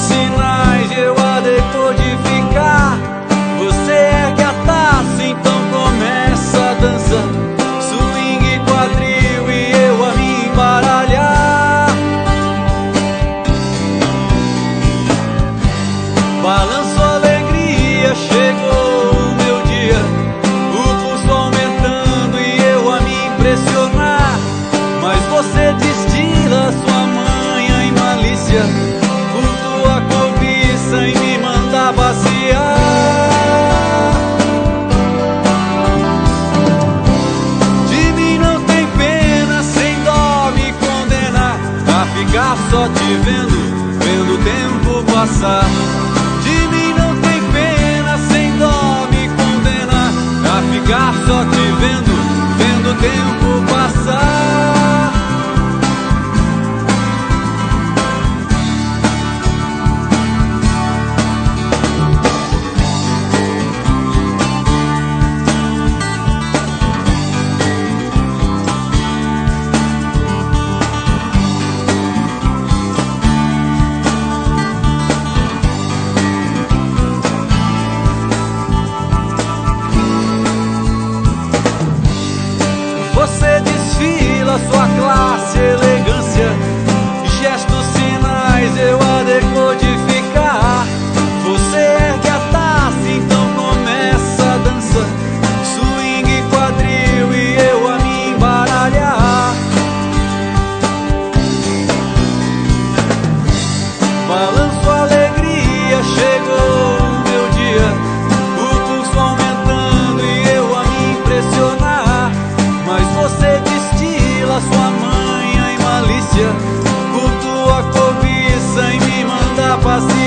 sinais eu a decodificar. Você ergue a taça, então começa a dança, swing, quadril e eu a me embaralhar. Balanço, alegria, chegou o meu dia, o pulso aumentando e eu a me impressionar. Mas você destila sua manha e malícia, cultua a cobiça e me manda vaciar. De mim não tem pena, sem dó me condenar a ficar só te vendo, vendo o tempo passar. De mim não tem pena, sem dó me condenar a ficar só te vendo, vendo o tempo passar. Você desfila sua classe, elegância, gestos, sinais eu a decodificar. Você ergue a taça, então começa a dança, swing, quadril e eu a me embaralhar. Balanço, alegria, chegou o meu dia, o pulso aumentando e eu a me impressionar. Mas você destila sua manha e malícia, cultua a cobiça e me manda passear.